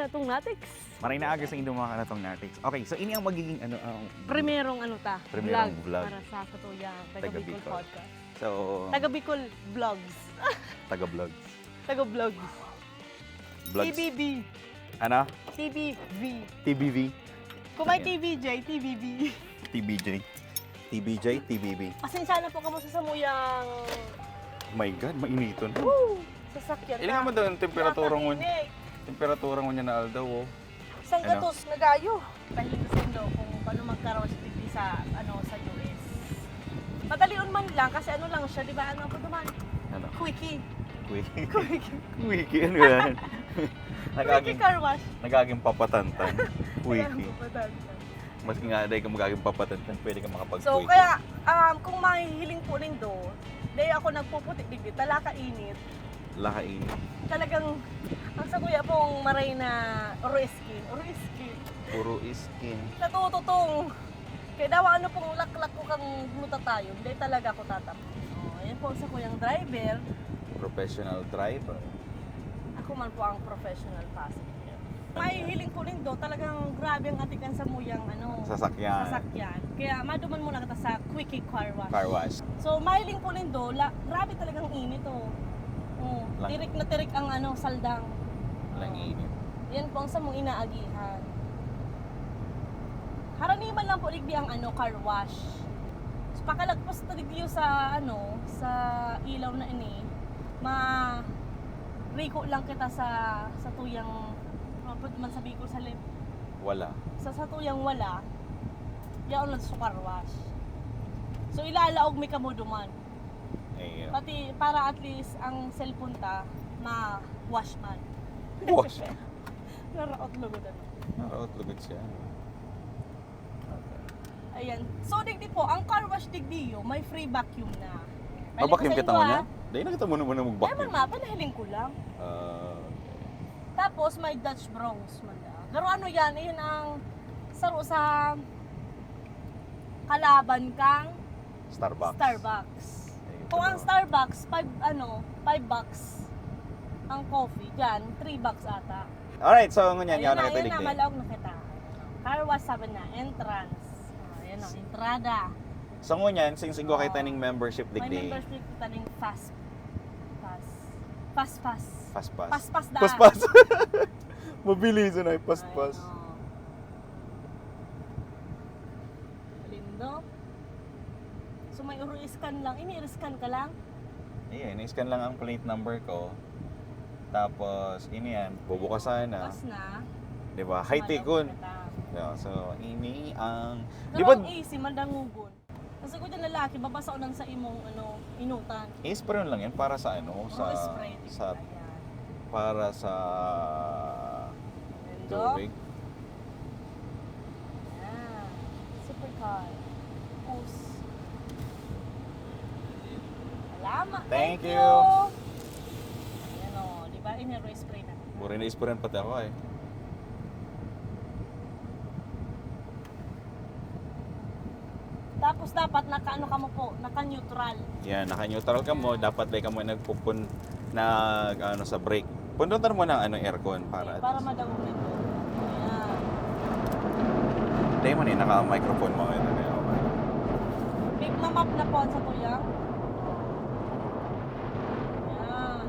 kanatong natics. Maray na aga sa inyong mga kanatong natics. Okay, so ini ang magiging Primerong Primerong vlog. para sa katuyang Taga Taga Bicol Bicol. podcast. So, Taga Bicol vlogs. taga-vlogs. Taga vlogs. Vlogs. TBB. Ano? TBV. TBV. Kung may Ayan. TVJ, TBB. TBJ. TBJ, TBB. Pasensya na po kamo sa samuyang My God, mainiton. sasakyan Ilan mo doon temperatura mo? Nakakainit. Temperatura mo niya na aldaw, oh. Isang Ano? gatos na gayo. Pahingisin daw kung paano magkaroon sa sa US. Madalion man lang kasi ano lang siya, di ba? Ano po naman? Ano? Quickie. Wiki. Quickie. Wiki, ano yan? Quickie car wash. Nagaging papatantan. Wiki. Kailangan pa talaga. Mas nga dahil ka magaging papatantan, pwede ka makapag-wiki. So kaya kung mahihiling po rin do, dahil ako nagpuputik digdi, talaka init. Lakain. Talagang ang sa kuya pong maray na oro skin. Puro skin. Natututong. Kaya daw ano pong laklak ko kang gluta tayo, hindi talaga ako tatap. Oh, yan po sa kuyang driver. Professional driver. Ako man po ang professional passenger. Mahihiling po rin do, talagang grabe ang atikan sa muyang Sasakyan. sasakyan. Kaya maduman muna kita sa Quickie Car Wash. Car wash. So mahiling po rin do, grabe talagang init oh. Oh, Lang. tirik na tirik ang saldang. Walang init. Yan po ang sa mong inaagihan. Haraniman lang po digdi ang car wash. So, pakalagpas na digdi sa sa ilaw na ini, riko lang kita sa tuyang man sabi ko sa lip. Wala. Sa tuyang wala, yaon lang sa car wash. So ilalaog mi kamo duman. Ayun. Pati para at least ang cellphone ta ma-wash man. Wash. Naraot lugod ano. Naraot lugod siya. Ayan. So digdi po, ang car wash digdi yo, may free vacuum na. Mabakim kita mo na? niya? Dahil nakita mo naman na Ay mag-vacuum. man nga, panahiling ko lang. Tapos may Dutch Bros man da. Pero ano yan, yun ang saro sa kalaban kang Starbucks. Starbucks. Ayun, Kung ang tama. Starbucks, 5 bucks ang coffee, dyan, 3 bucks ata. Alright, so ngunyan Ayun yun na, nakita ayun na, digdi. malaog na kita. Car wash sabi na, entrance. Ayan o, entrada. So ngunyan, since go kay taning membership May digdi. membership kita ng fast pass. Fast pass. Pas-pas da. Pas-pas. Mabilis na ay pas-pas. Lindo. So may uro-scan lang. Ini-scan ka lang? Ayan, i-scan lang ang plate number ko. Tapos, ini yan, bubukasan na. Bukas na. Di ba? High-tech kun. Malaog na kita. Yeah, so, ini ang... Di Di ba, AC, mandangugon. Kasi ko dyan lalaki, babasa ko lang sa imong inutan. i-spray lang yan para sa sa... spray. sa Ayan. para sa... Lindo. tubig. Ayan. Supercar. Push. Salamat. Thank you. Ayan o, di ba? Ini-spray na. Buri na isprayan pati ako eh. Tapos dapat ka mo po, naka-neutral. Yan, naka-neutral ka mo, dapat like ka mo nagpupun sa brake. Pundutan mo ng aircon para Para madamo nito. Ayan. Dahil mo naka-microphone mo. Ito na yun. Big map na po sa tuyang. Ayan.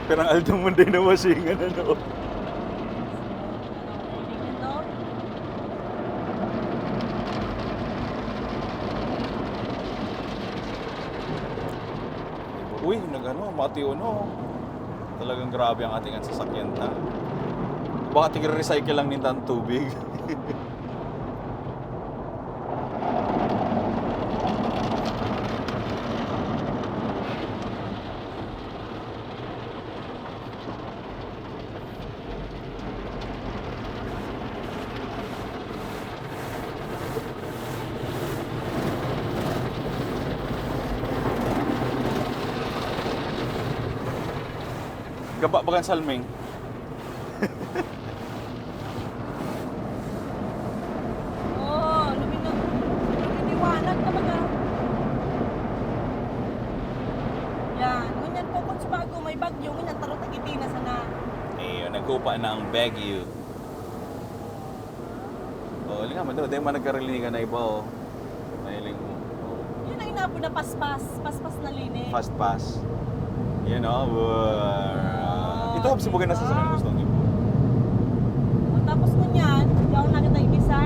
Pirang aldong mo din na wasingan ano. Uy, matiyo no. Talagang grabe ang ating sasakyan ta. Baka tigre-recycle lang nintang tubig. Gaba bagan salming. Oh, luminiwanag na mga. Yan, ngunyan po kung sa bago may bagyo, ngunyan tarot ang itina sana. Ayun, Dagko pa na ang Baguio. Oh, linga man daw, man nagkarilinig ka na iba oh. Mahiling mo. Yun ang inapo na paspas. Paspas na linis. Fast pass. You know, ito obsibugan na sa sakyan gusto niyo. Tapos mo niyan, yaw na kita ibisa.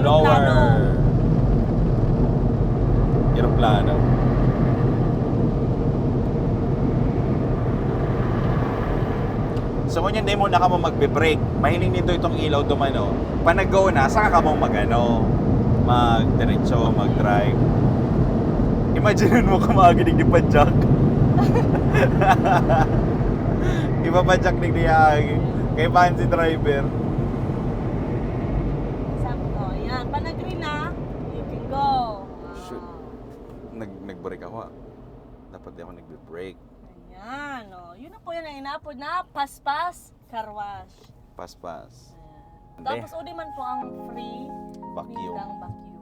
Lower. Aeroplano. So kung hindi mo na ka mo magbe-brake, mahiling nito itong ilaw dumano. Pa nag-go na, saka ka mo mag-diretso, mag-drive. Imagine mo kung maaginig ni Padjak. Iba Padjak ni Diagi. Kay fancy driver. Sabi ko, yan. Pa nag-green na, you can go. Shoot. Nag-brake ako. Dapat di ako nagbe-brake. Ayan, oh. Yun na po yan ang inapod na paspas carwash. Pas-pas. Ayan. Tapos uli man po ang free Vacuum. nilang vacuum.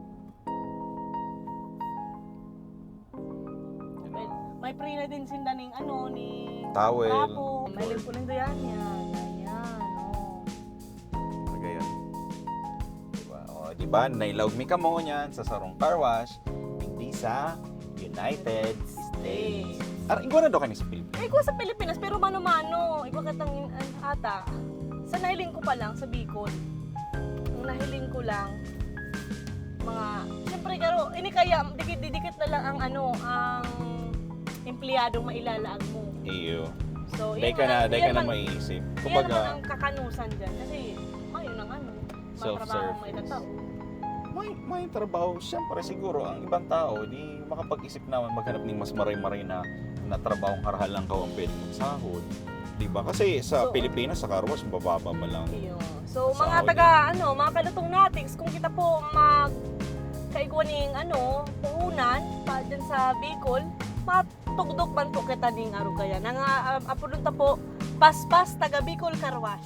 May free na din sinda ning ano, ni Towel. trapo. May link po nindo yan. Yan, ayan, oh. Nagayon. Diba? O, diba? Nailawag mi ka mo niyan sa sarong car wash. Hindi sa United States. Ikaw na daw kayo sa Pilipinas. Ikaw sa Pilipinas, pero mano-mano. Ikaw katang ata. Sa nahiling ko pa lang, sa Bicol. Ang nahiling ko lang, mga, siyempre karo, ini kaya, dikit na lang ang ano, ang empleyadong mailalaag mo. Iyo. So, Day ka na maiisip. Yan naman Kumbaga, ang kakanusan dyan. Kasi, ayun ang ano, Self-service. matrabaho may tatao. may trabaho. Siyempre, siguro, ang ibang tao, di makapag-isip naman maghanap ng mas maray-maray na trabahong karahal lang ka ang pwede magsahod. Diba? Kasi sa So, Pilipinas, sa car wash, bababa pa lang. Iyo. So, Sa mga Saudi. mga kalutong natics, kung kita po kaigwaning puhunan pa dyan sa Bicol, matugdog man po kita ning araw kaya. Nang apulunta po, paspas taga Bicol Carwash.